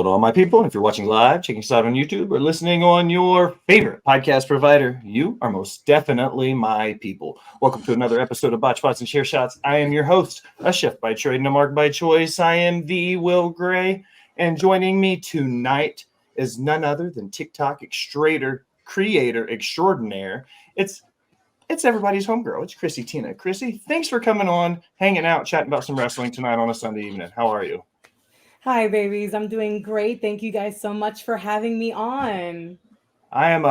Hello to all my people. If you're watching live, checking us out on YouTube, or listening on your favorite podcast provider, you are most definitely my people. Welcome to another episode of Botched Spots and Share Shots. I am your host, a chef by trade and a mark by choice. I am the Will Gray, and joining me tonight is none other than TikTok creator extraordinaire. It's everybody's homegirl. It's Chrissy Tina. Chrissy, thanks for coming on, hanging out, chatting about some wrestling tonight on a Sunday evening. How are you? Hi, babies. I'm doing great. Thank you guys so much for having me on. I am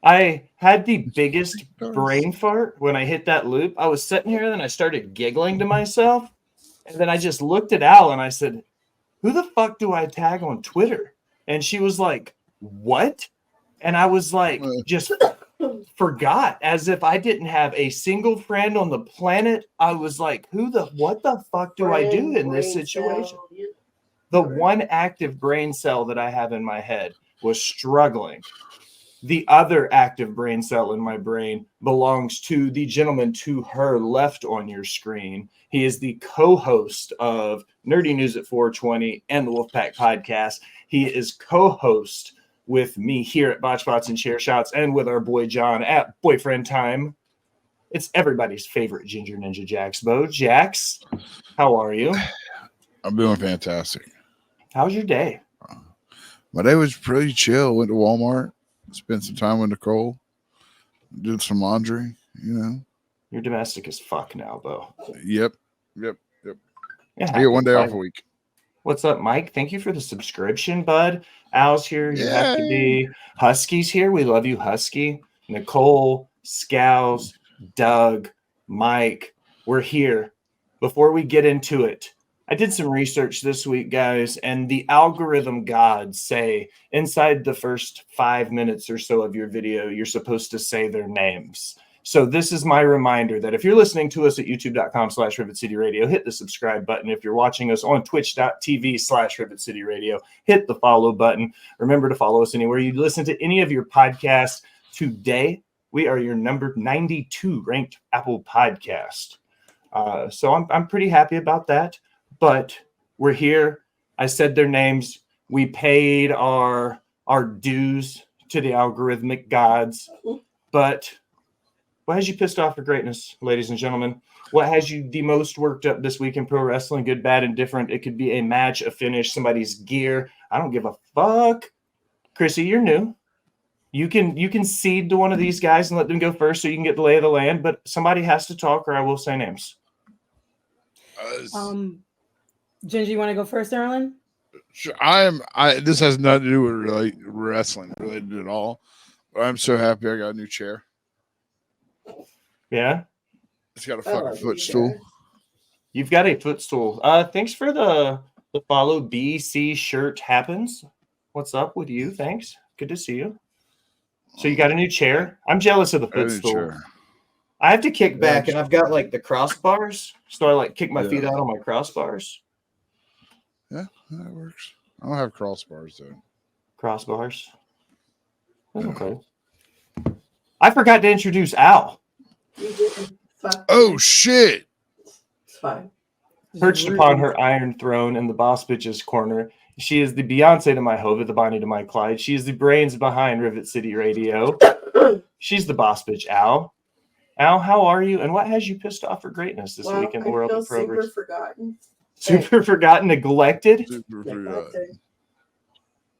I had the biggest brain fart when I hit that loop. I was sitting here and then I started giggling to myself. And then I just looked at Al and I said, "Who the fuck do I tag on Twitter?" And she was like, "What?" And I was like, just forgot, as if I didn't have a single friend on the planet. I was like, what the fuck do I do in this situation? The one active brain cell that I have in my head was struggling. The other active brain cell in my brain belongs to the gentleman to her left on your screen. He is the co-host of Nerdy News at 420 and the Wolfpack podcast. He is co-host with me here at Botched Spots and Share Shots, and with our boy John at Boyfriend Time. It's everybody's favorite Ginger Ninja Jaxbo. Jax, how are you? I'm doing fantastic. How's your day? My day was pretty chill. Went to Walmart, spent some time with Nicole, did some laundry, You're domestic as fuck now, though. Yep. Yeah, I get one day off a week. What's up, Mike? Thank you for the subscription, bud. Al's here. You have to be. Husky's here. We love you, Husky. Nicole, Scows, Doug, Mike. We're here. Before we get into it, I did some research this week, guys, and the algorithm gods say inside the first 5 minutes or so of your video, you're supposed to say their names. So this is my reminder that if you're listening to us at youtube.com/Rivet City Radio, hit the subscribe button. If you're watching us on twitch.tv/Rivet City Radio, hit the follow button. Remember to follow us anywhere you listen to any of your podcasts. Today, we are your number 92 ranked Apple podcast. So I'm pretty happy about that. But we're here. I said their names. We paid our dues to the algorithmic gods. But what has you pissed off for greatness, ladies and gentlemen? What has you the most worked up this week in pro wrestling? Good, bad, and different. It could be a match, a finish, somebody's gear. I don't give a fuck. Chrissy, you're new. You can cede to one of these guys and let them go first so you can get the lay of the land, but somebody has to talk or I will say names. Ginger, you want to go first, Erlen? Sure, this has nothing to do with wrestling related at all. But I'm so happy I got a new chair. Yeah? It's got a fucking footstool. You've got a footstool. Thanks for the follow. BC shirt happens. What's up with you? Thanks. Good to see you. So you got a new chair? I'm jealous of the footstool. I have to kick back, and I've got like the crossbars, so I kick my feet out on my crossbars. Yeah, that works. I don't have crossbars though. Crossbars. That's okay. I forgot to introduce Al. You didn't. Oh shit! It's fine. Perched upon her iron throne in the boss bitch's corner, she is the Beyonce to my Hova, the Bonnie to my Clyde. She is the brains behind Rivet City Radio. She's the boss bitch, Al. Al, how are you? And what has you pissed off for greatness this week in the world of progress? Super forgotten. Super forgotten, neglected? Super forgotten.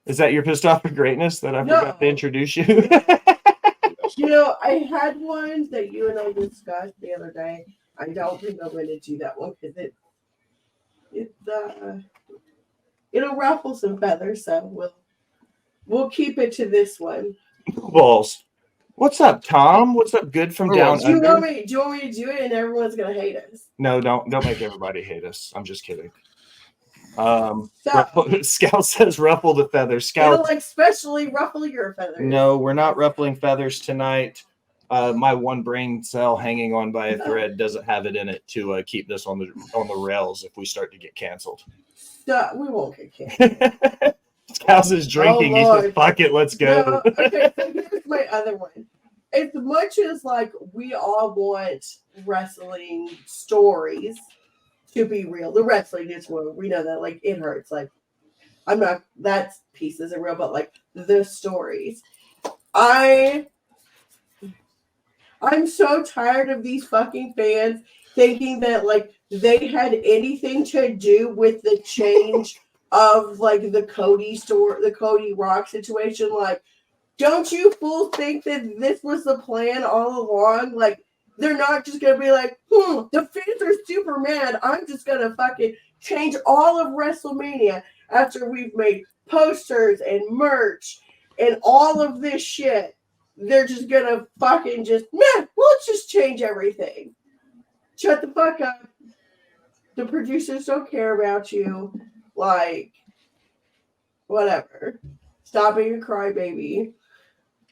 Is that your pissed off for greatness that I forgot to introduce you? I had one that you and I discussed the other day. I don't think I'm going to do that one because it'll ruffle some feathers. So we'll keep it to this one. Balls. What's up, Tom? What's up, good from down do you under? want me to do it and everyone's going to hate us? No, don't make everybody hate us. I'm just kidding. Scout says ruffle the feathers. Scout, it'll especially ruffle your feathers. No, we're not ruffling feathers tonight. My one brain cell hanging on by a thread doesn't have it in it to keep this on the rails if we start to get canceled. We won't get canceled. Scout is drinking. He says, "Fuck it, let's go." No, okay, so here's my other one. As much as we all want wrestling stories to be real, the wrestling is real. We know that it hurts. I'm not, that piece isn't real, but like the stories. I'm so tired of these fucking fans thinking that like they had anything to do with the change of like the Cody Rock situation. Like, don't you fools think that this was the plan all along? Like, they're not just gonna be like, the fans are super mad. I'm just gonna fucking change all of WrestleMania after we've made posters and merch and all of this shit. They're just gonna fucking just, man, let's just change everything. Shut the fuck up. The producers don't care about you. Like, whatever. Stop being a crybaby.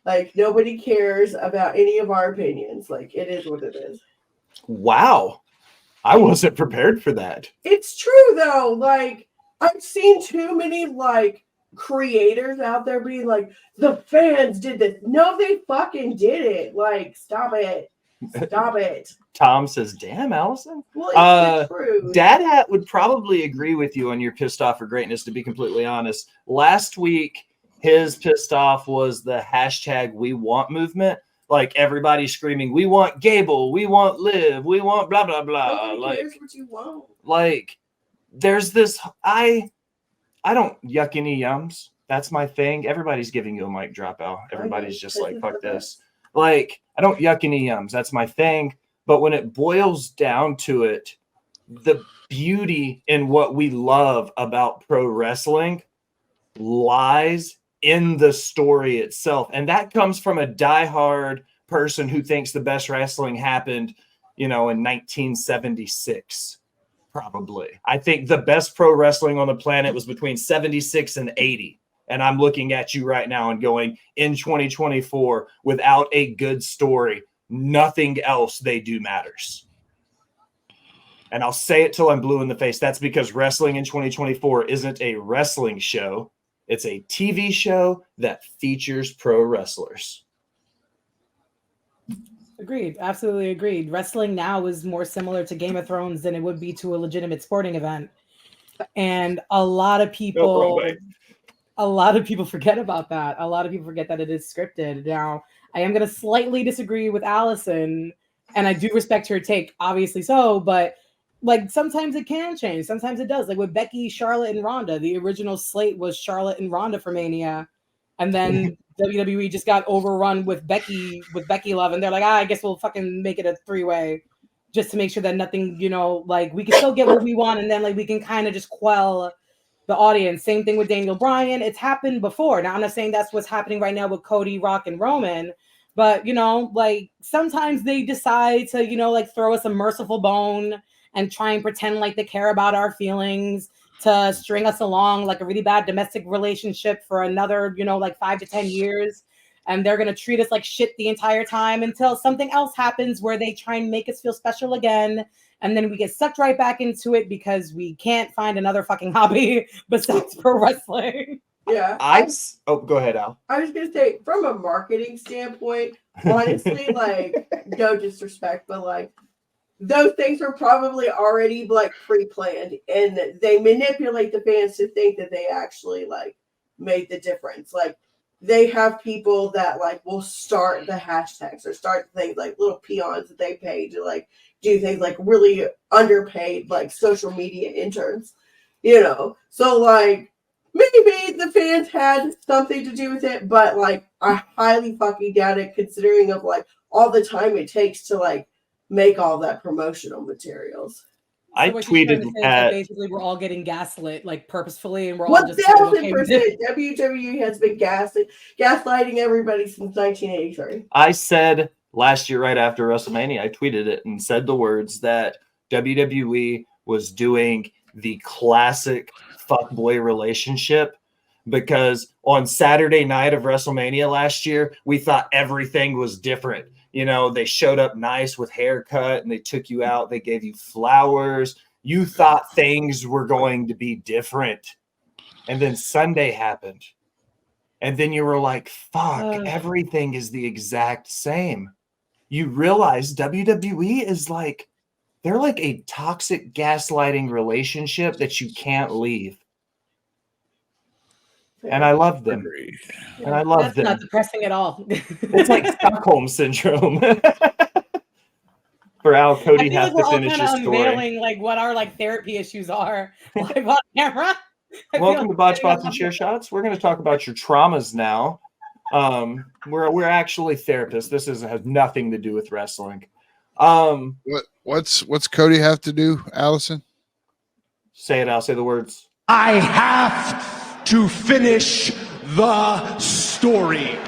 Like, nobody cares about any of our opinions. Like, it is what it is. Wow. I wasn't prepared for that. It's true, though. Like, I've seen too many, like, creators out there being like, the fans did this. No, they fucking did it. Like, stop it. Stop it. Tom says, damn, Allison. Well, it's the truth. Dad Hat would probably agree with you on your pissed off for greatness, to be completely honest. Last week, his pissed off was the hashtag we want movement. Like everybody screaming, we want Gable, we want Liv, we want blah, blah, blah. Nobody cares what you want. Like, there's this, I don't yuck any yums. That's my thing. Everybody's giving you a mic drop out. Everybody's just like, fuck this. Like, I don't yuck any yums. That's my thing. But when it boils down to it, the beauty in what we love about pro wrestling lies in the story itself. And that comes from a diehard person who thinks the best wrestling happened, in 1976. Probably. I think the best pro wrestling on the planet was between 76 and 80. And I'm looking at you right now and going, in 2024, without a good story, nothing else they do matters. And I'll say it till I'm blue in the face. That's because wrestling in 2024 isn't a wrestling show. It's a TV show that features pro wrestlers. Agreed. Absolutely agreed. Wrestling now is more similar to Game of Thrones than it would be to a legitimate sporting event. And a lot of people forget about that. A lot of people forget that it is scripted. Now, I am going to slightly disagree with Allison, and I do respect her take, obviously so, but like sometimes it can change. Sometimes it does. Like with Becky, Charlotte, and Ronda, the original slate was Charlotte and Ronda for Mania. And then WWE just got overrun with Becky love. And they're like, I guess we'll fucking make it a 3-way just to make sure that nothing, like we can still get what we want. And then like we can kind of just quell the audience. Same thing with Daniel Bryan. It's happened before. Now, I'm not saying that's what's happening right now with Cody, Rock, and Roman. But, like sometimes they decide to, like throw us a merciful bone and try and pretend like they care about our feelings to string us along like a really bad domestic relationship for another, like 5 to 10 years. And they're going to treat us like shit the entire time until something else happens where they try and make us feel special again. And then we get sucked right back into it because we can't find another fucking hobby besides pro wrestling. Yeah. Go ahead, Al. I was going to say, from a marketing standpoint, honestly, like, no disrespect, but like, those things are probably already like pre-planned, and they manipulate the fans to think that they actually like made the difference. Like they have people that like will start the hashtags or start things like little peons that they pay to like do things like really underpaid like social media interns, So like maybe the fans had something to do with it, but like I highly fucking doubt it considering of like all the time it takes to like make all that promotional materials. I tweeted at basically we're all getting gaslit like purposefully, and we're all just 1,000%. WWE has been gaslighting everybody since 1983. I said last year, right after WrestleMania, I tweeted it and said the words that WWE was doing the classic fuckboy relationship, because on Saturday night of WrestleMania last year, we thought everything was different. They showed up nice with haircut and they took you out. They gave you flowers. You thought things were going to be different. And then Sunday happened. And then you were like, fuck, everything is the exact same. You realize WWE is like, they're like a toxic gaslighting relationship that you can't leave. and I love them. Agreed. And I love That's them. not depressing at all. It's like Stockholm syndrome. For Al, I Cody feel has like we're to all finish kind his of story. unveiling like what our like therapy issues are live on camera. Welcome to Botched Spots and Chair Shots. We're going to talk about your traumas now. We're actually therapists. This has nothing to do with wrestling. What's Cody have to do, Allison? Say it. I'll say the words. I have to finish the story.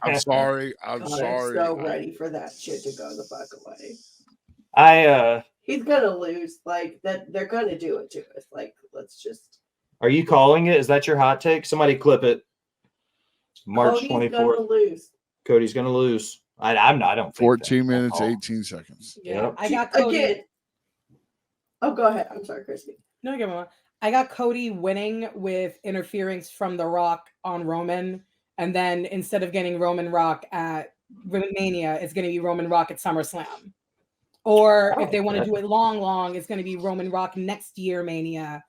I'm sorry. I'm I'm sorry. so ready for that shit to go the fuck away. I He's gonna lose. Like that, they're gonna do it to us. Like, let's just. Are you calling it? Is that your hot take? Somebody clip it. March 24th. Gonna lose. Cody's gonna lose. I'm not. I don't think 14 that. minutes, Oh. 18 seconds. Yeah, Yep. I got Cody. Again. Oh, go ahead. I'm sorry, Christy. No, give me one. I got Cody winning with interference from The Rock on Roman, and then instead of getting Roman Rock at Mania, it's going to be Roman Rock at SummerSlam. Or if they want to do it long, it's going to be Roman Rock next year Mania.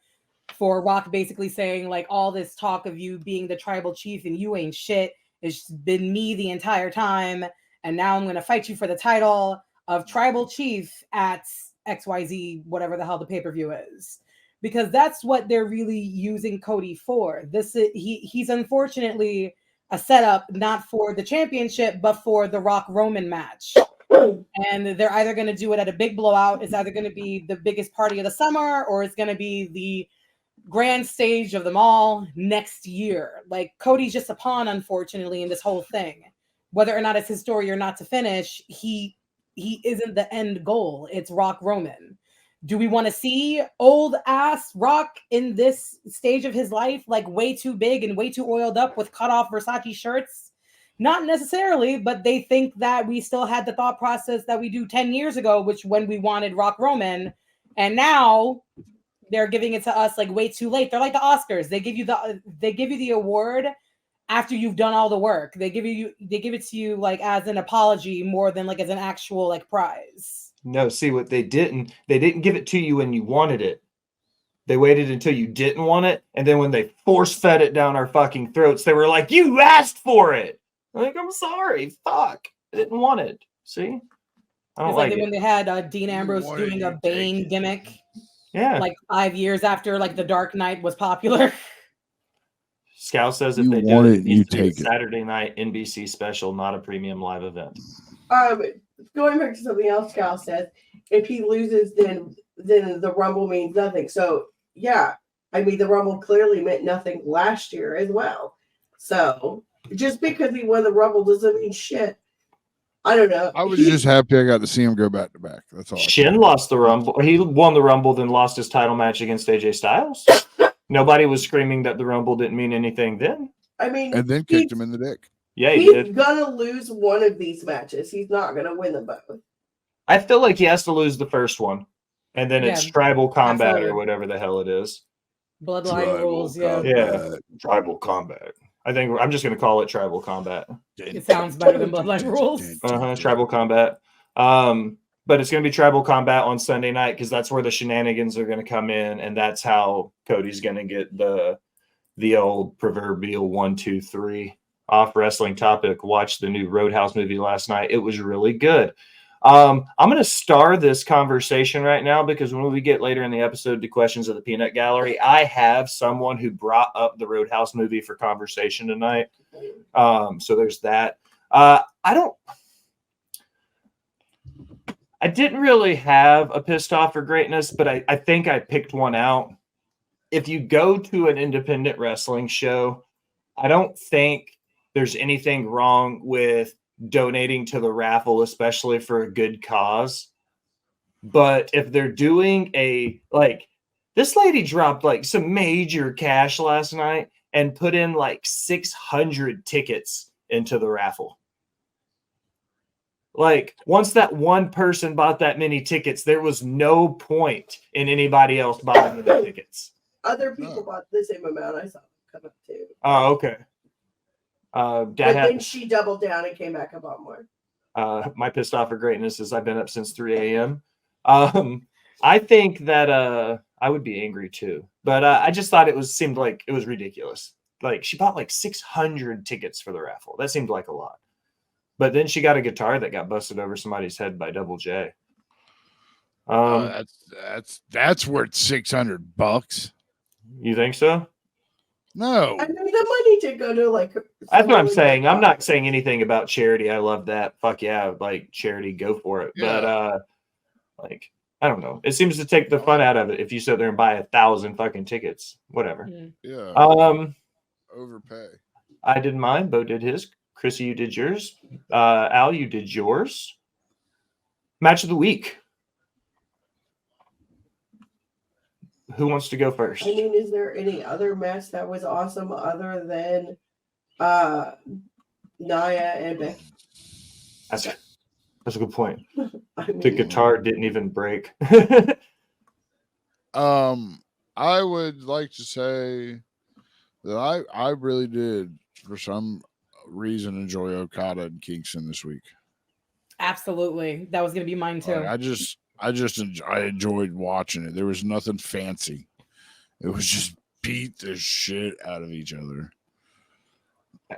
For Rock basically saying like all this talk of you being the tribal chief and you ain't shit. It's been me the entire time, and now I'm going to fight you for the title of tribal chief at XYZ, whatever the hell the pay-per-view is. Because that's what they're really using Cody for. He's unfortunately a setup not for the championship, but for the Rock Roman match. And they're either going to do it at a big blowout. It's either going to be the biggest party of the summer, or it's going to be the grand stage of them all next year. Like Cody's just a pawn, unfortunately, in this whole thing. Whether or not it's his story or not to finish, he isn't the end goal. It's Rock Roman. Do we want to see old ass Rock in this stage of his life, like way too big and way too oiled up with cut off Versace shirts? Not necessarily, but they think that we still had the thought process that we do 10 years ago, which when we wanted Rock Roman, and now they're giving it to us like way too late. They're like the Oscars. They give you the award after you've done all the work. They give it to you like as an apology more than like as an actual like prize. No, see what they didn't give it to you when you wanted it. They waited until you didn't want it, and then when they force fed it down our fucking throats, they were like, "You asked for it." Like, I'm sorry, fuck, I didn't want it. See, I don't like it. When they had Dean Ambrose doing a Bane gimmick, like 5 years after like The Dark Knight was popular. Scout says if You they want do it, you needs to be take a it. Saturday night NBC special, not a premium live event. Going back to something else Cal said, if he loses, then the Rumble means nothing. So yeah, I mean the Rumble clearly meant nothing last year as well. So just because he won the Rumble doesn't mean shit. I don't know. I was just happy I got to see him go back to back. That's all. Shin lost the Rumble. He won the Rumble, then lost his title match against AJ Styles. Nobody was screaming that the Rumble didn't mean anything then. I mean, and then kicked him in the dick. Yeah, he's gonna lose one of these matches. He's not gonna win them both. I feel like he has to lose the first one, and then it's tribal combat or whatever the hell it is. Bloodline rules, yeah, tribal combat. I think I'm just gonna call it tribal combat. It sounds better than Bloodline rules. Tribal combat. But it's gonna be tribal combat on Sunday night because that's where the shenanigans are gonna come in, and that's how Cody's gonna get the old proverbial 1, 2, 3. Off wrestling topic. Watched the new Roadhouse movie last night. It was really good. I'm going to star this conversation right now because when we get later in the episode to questions of the Peanut Gallery, I have someone who brought up the Roadhouse movie for conversation tonight. So there's that. I didn't really have a pissed off for greatness, but I think I picked one out. If you go to an independent wrestling show, I don't think there's anything wrong with donating to the raffle, especially for a good cause. But if they're doing this lady dropped like some major cash last night and put in like 600 tickets into the raffle. Like once that one person bought that many tickets, there was no point in anybody else buying the tickets. Other people bought the same amount. I saw them come up too. Oh, okay. Then she doubled down and came back and bought more. My pissed off for greatness is I've been up since 3 a.m. I think that I would be angry too, but I just thought seemed like it was ridiculous. she bought like 600 tickets for the raffle. That seemed like a lot. But then she got a guitar that got busted over somebody's head by Double J. That's worth $600. You think so? No. I mean, the money to go to like. That's what I'm saying. I'm not saying anything about charity. I love that. Fuck yeah, like charity, go for it. Yeah. But I don't know. It seems to take the fun out of it if you sit there and buy 1,000 fucking tickets. Whatever. Yeah. Overpay. I did mine. Bo did his. Chrissy, you did yours. Al, you did yours. Match of the week. Who wants to go first? I mean, is there any other match that was awesome other than Nia and Becky? That's a good point. I mean, The guitar didn't even break. I would like to say that I really did, for some reason, enjoy Okada and Kingston this week. Absolutely. That was going to be mine too. I enjoyed watching it. There was nothing fancy. It was just beat the shit out of each other.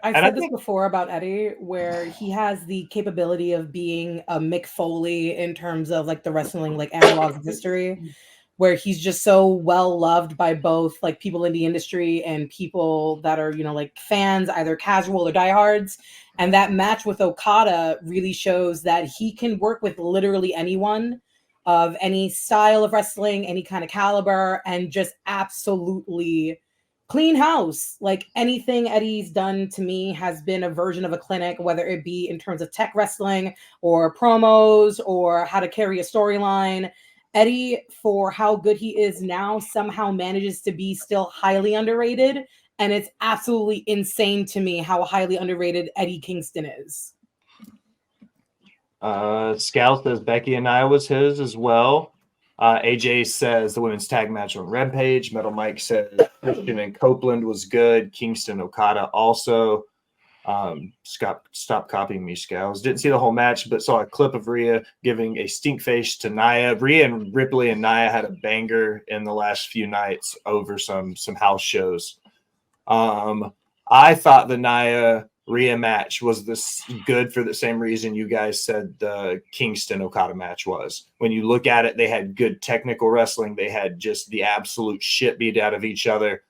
I said this before about Eddie, where he has the capability of being a Mick Foley in terms of like the wrestling like analogs of history, where he's just so well loved by both like people in the industry and people that are, you know, like fans, either casual or diehards. And that match with Okada really shows that he can work with literally anyone of any style of wrestling, any kind of caliber, and just absolutely clean house. Like anything Eddie's done to me has been a version of a clinic, whether it be in terms of tech wrestling or promos or how to carry a storyline. Eddie, for how good he is now, somehow manages to be still highly underrated. And it's absolutely insane to me how highly underrated Eddie Kingston is. Scout says Becky and I was his as well. AJ says the women's tag match on Rampage. Metal Mike says Christian and Copeland was good. Kingston Okada also. Stop copying me, Scouts. Didn't see the whole match, but saw a clip of Rhea giving a stink face to Nia. Rhea and Ripley and Nia had a banger in the last few nights over some house shows. I thought the Nia Rhea match was this good for the same reason you guys said the Kingston Okada match was. When you look at it, they had good technical wrestling. They had just the absolute shit beat out of each other.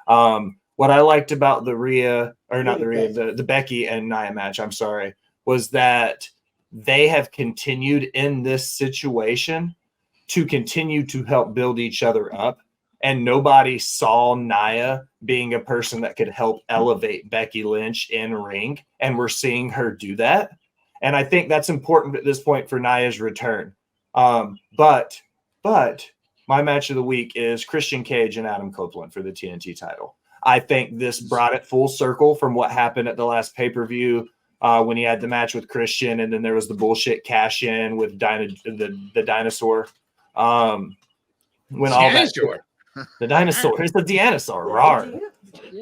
What I liked about the the Becky and Nia match, I'm sorry, was that they have continued in this situation to continue to help build each other up. And nobody saw Nia being a person that could help elevate Becky Lynch in ring. And we're seeing her do that. And I think that's important at this point for Nia's return. But my match of the week is Christian Cage and Adam Copeland for the TNT title. I think this brought it full circle from what happened at the last pay-per-view when he had the match with Christian, and then there was the bullshit cash-in with the dinosaur. The dinosaur. It's the dinosaur. Rar.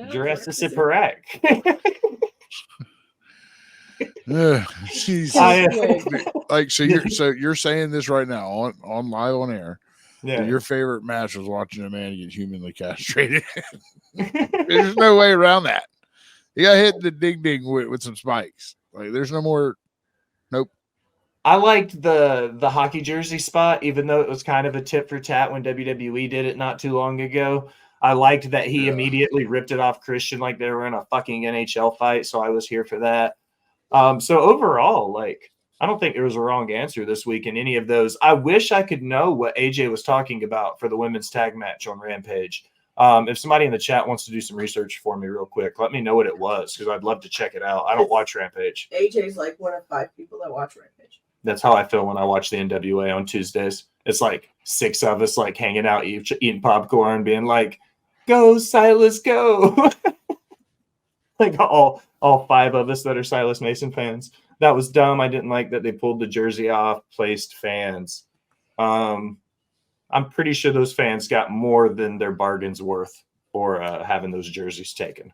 Jurassic Park. So you're saying this right now on live on air. Yeah. That your favorite match was watching a man get humanly castrated. There's no way around that. He got hit in the ding with some spikes. Like there's no more. Nope. I liked the hockey jersey spot, even though it was kind of a tit for tat when WWE did it not too long ago. I liked that he immediately ripped it off Christian like they were in a fucking NHL fight. So I was here for that. So overall, like, I don't think there was a wrong answer this week in any of those. I wish I could know what AJ was talking about for the women's tag match on Rampage. If somebody in the chat wants to do some research for me real quick, let me know what it was because I'd love to check it out. I don't watch Rampage. AJ's like one of 5 people that watch Rampage. That's how I feel when I watch the NWA on Tuesdays. It's like 6 of us like hanging out, eating popcorn, being like, "Go Silas, go!" Like all 5 of us that are Silas Mason fans. That was dumb. I didn't like that they pulled the jersey off, placed fans. I'm pretty sure those fans got more than their bargain's worth for having those jerseys taken.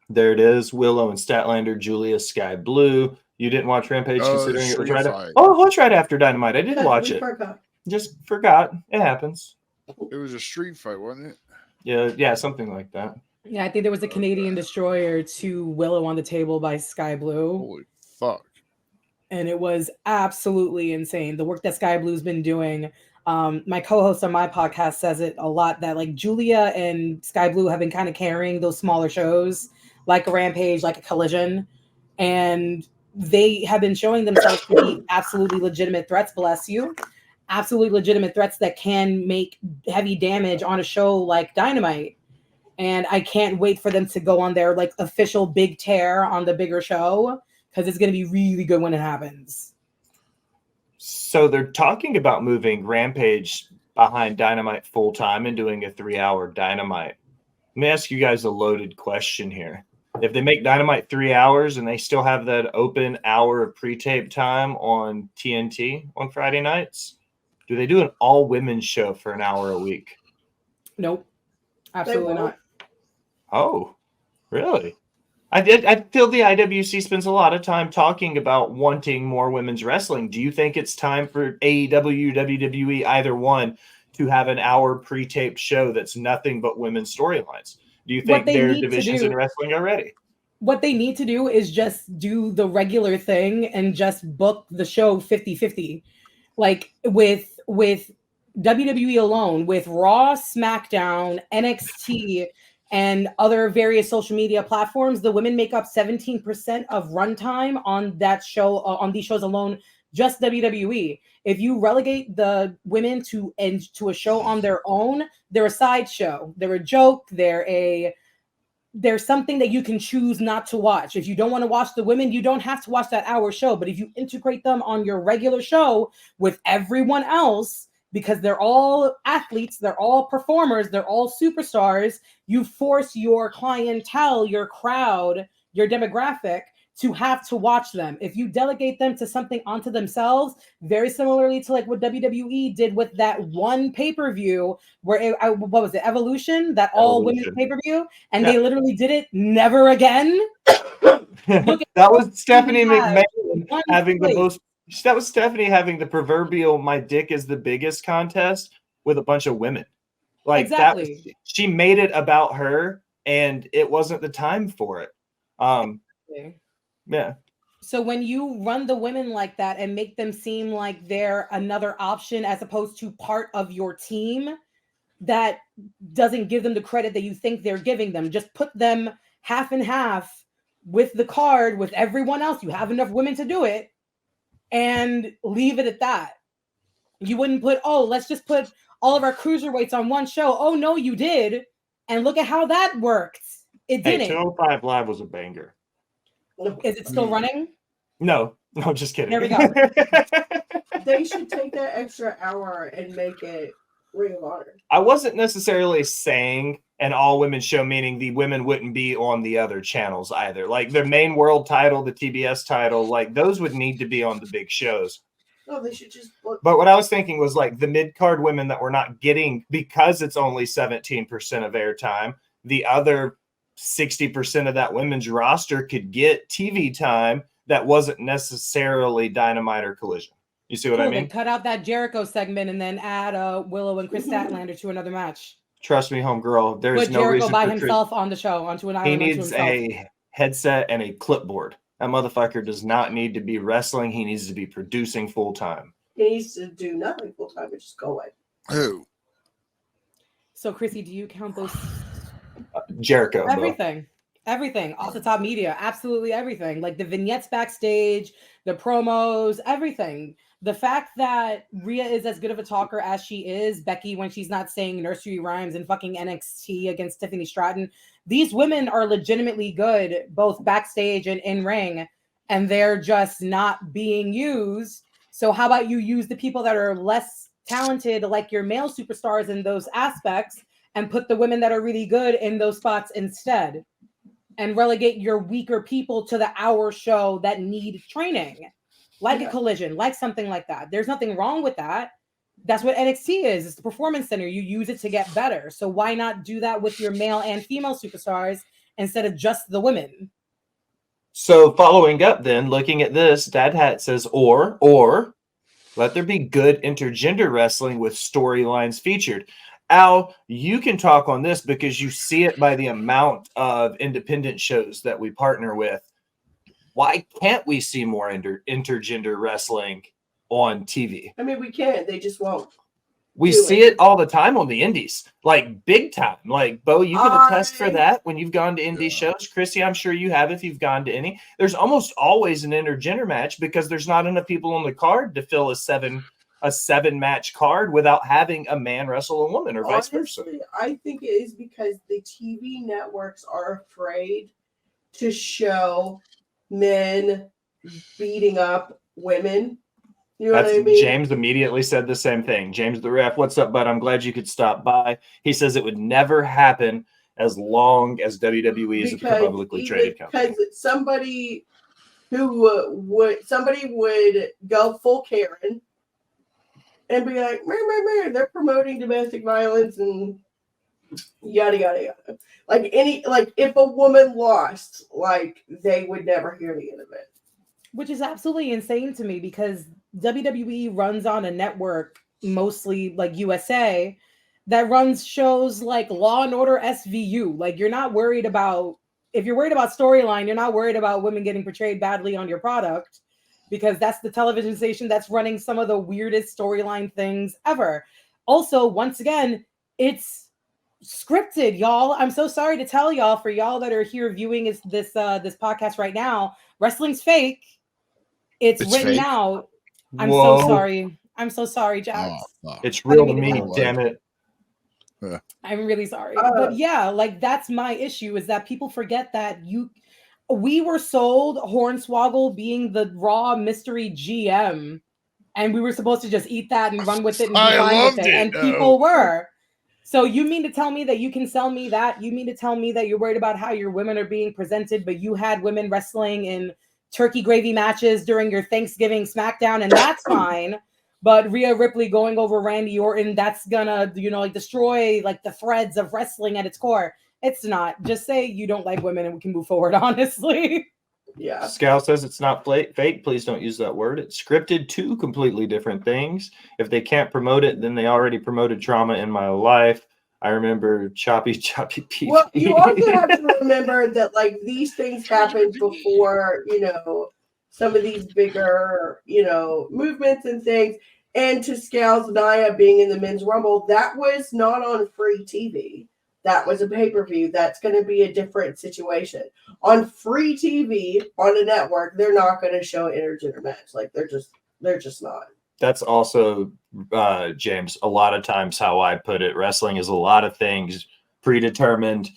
There it is. Willow and Statlander, Julia, Sky Blue. You didn't watch Rampage considering it was right after. Oh, it was right after Dynamite. I didn't watch it. Just forgot. It happens. It was a street fight, wasn't it? Yeah, something like that. Yeah, I think there was a Canadian Destroyer to Willow on the Table by Sky Blue. Holy fuck. And it was absolutely insane. The work that Sky Blue's been doing. My co-host on my podcast says it a lot that like Julia and Sky Blue have been kind of carrying those smaller shows like a Rampage, like a Collision. And they have been showing themselves to be absolutely legitimate threats, bless you. Absolutely legitimate threats that can make heavy damage on a show like Dynamite. And I can't wait for them to go on their like official big tear on the bigger show because it's going to be really good when it happens. So they're talking about moving Rampage behind Dynamite full time and doing a 3-hour Dynamite. Let me ask you guys a loaded question here. If they make Dynamite 3 hours and they still have that open hour of pre-tape time on TNT on Friday nights, do they do an all-women's show for an hour a week? Nope. Absolutely not. Oh, really? I feel the IWC spends a lot of time talking about wanting more women's wrestling. Do you think it's time for AEW, WWE, either one, to have an hour pre-taped show that's nothing but women's storylines? Do you think there are divisions in wrestling already? What they need to do is just do the regular thing and just book the show 50-50. Like with WWE alone, with Raw, SmackDown, NXT, and other various social media platforms, the women make up 17% of runtime on that show, on these shows alone, just WWE. If you relegate the women to a show on their own, they're a sideshow. They're a joke. They're something that you can choose not to watch. If you don't want to watch the women, you don't have to watch that hour show. But if you integrate them on your regular show with everyone else, because they're all athletes, they're all performers, they're all superstars, you force your clientele, your crowd, your demographic to have to watch them. If you delegate them to something onto themselves, very similarly to like what WWE did with that one pay-per-view where what was it, Evolution, that all women's pay-per-view, and they literally did it never again. That was Stephanie McMahon having the most. That was Stephanie having the proverbial "my dick is the biggest" contest with a bunch of women. Like exactly. She made it about her, and it wasn't the time for it. Yeah. So when you run the women like that and make them seem like they're another option as opposed to part of your team, that doesn't give them the credit that you think they're giving them. Just put them half and half with the card with everyone else. You have enough women to do it and leave it at that. You wouldn't put, let's just put all of our cruiserweights on one show. Oh, no, you did. And look at how that worked. It didn't. 205 Live was a banger. Is it still running? No, just kidding. There we go. They should take that extra hour and make it Ring of Honor. I wasn't necessarily saying an all-women show, meaning the women wouldn't be on the other channels either. Like their main world title, the TBS title, like those would need to be on the big shows. No, they should just. But what I was thinking was like the mid-card women that we're not getting because it's only 17% of airtime. The other 60% of that women's roster could get TV time that wasn't necessarily Dynamite or Collision. You see what I mean? Then cut out that Jericho segment and then add Willow and Chris Statlander to another match. Trust me, homegirl. There's no Jericho reason by for himself on the show onto an island. He needs a headset and a clipboard. That motherfucker does not need to be wrestling. He needs to be producing full time. He needs to do nothing full time, but just go away. Who? So, Chrissy, do you count those? Jericho. Everything off the top media, absolutely everything. Like the vignettes backstage, the promos, everything. The fact that Rhea is as good of a talker as she is, Becky, when she's not saying nursery rhymes in fucking NXT against Tiffany Stratton, these women are legitimately good, both backstage and in ring, and they're just not being used. So how about you use the people that are less talented, like your male superstars in those aspects, and put the women that are really good in those spots instead, and relegate your weaker people to the hour show that need training, like a Collision, like something like that. There's nothing wrong with that. That's what NXT is. It's the performance center. You use it to get better. So why not do that with your male and female superstars instead of just the women? So following up then, looking at this, Dad Hat says, or Let there be good intergender wrestling with storylines featured. Al, you can talk on this because you see it by the amount of independent shows that we partner with. Why can't we see more intergender wrestling on TV? I mean, we can. They just won't. We see it all the time on the indies, like big time. Like, Bo, you can attest for that when you've gone to indie shows. Chrissy, I'm sure you have if you've gone to any. There's almost always an intergender match because there's not enough people on the card to fill a seven match card without having a man wrestle a woman or vice versa. I think it is because the TV networks are afraid to show men beating up women. You know what I mean? James immediately said the same thing. James the ref, what's up, bud? I'm glad you could stop by. He says it would never happen as long as WWE is a publicly traded company. Because somebody would go full Karen and be like, they're promoting domestic violence and yada yada yada. Like if a woman lost, like they would never hear the end of it. Which is absolutely insane to me because WWE runs on a network, mostly like USA, that runs shows like Law and Order SVU. Like you're not worried about, if you're worried about storyline, you're not worried about women getting portrayed badly on your product because that's the television station that's running some of the weirdest storyline things ever. Also, once again, it's scripted, y'all. I'm so sorry to tell y'all, for y'all that are here viewing this podcast right now, wrestling's fake. It's written fake? out. I'm Whoa. so sorry. I'm so sorry, Jax. It's real to me, damn it. I'm really sorry. But yeah, like that's my issue is that people forget that we were sold Hornswoggle being the Raw mystery GM, and we were supposed to just eat that and run with it and be fine with it. And people were. So you mean to tell me that you can sell me that? You mean to tell me that you're worried about how your women are being presented, but you had women wrestling in turkey gravy matches during your Thanksgiving SmackDown, and that's fine. But Rhea Ripley going over Randy Orton, that's gonna, like destroy like the threads of wrestling at its core. It's not. Just say you don't like women and we can move forward, honestly. Yeah. Scal says it's not fake. Please don't use that word. It's scripted. Two completely different things. If they can't promote it, then they already promoted Trauma in My Life. I remember Choppy Pee. Well, you also have to remember that like these things happened before, some of these bigger, movements and things. And to Scal's Nia being in the Men's Rumble, that was not on free TV. That was a pay-per-view. That's going to be a different situation. On free TV, on a network, they're not going to show an intergender match. Like they're just not. That's also, James, a lot of times how I put it. Wrestling is a lot of things predetermined,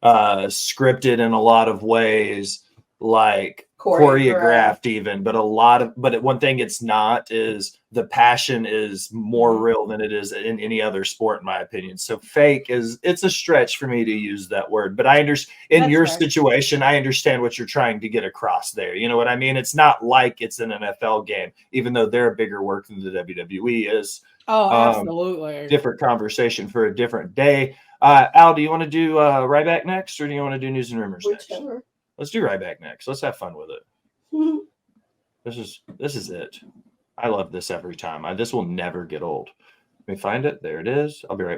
scripted in a lot of ways, like choreographed even. But one thing it's not is the passion is more real than it is in any other sport, in my opinion. So fake it's a stretch for me to use that word. But I understand in your situation, I understand what you're trying to get across there. You know what I mean? It's not like it's an NFL game, even though they're a bigger work than the WWE is. Oh, absolutely. Different conversation for a different day. Al, do you want to do Ryback next, or do you want to do news and rumors next? Let's do Ryback next. Let's have fun with it. This is it. I love this every time. This will never get old. Let me find it. There it is. I'll be right back.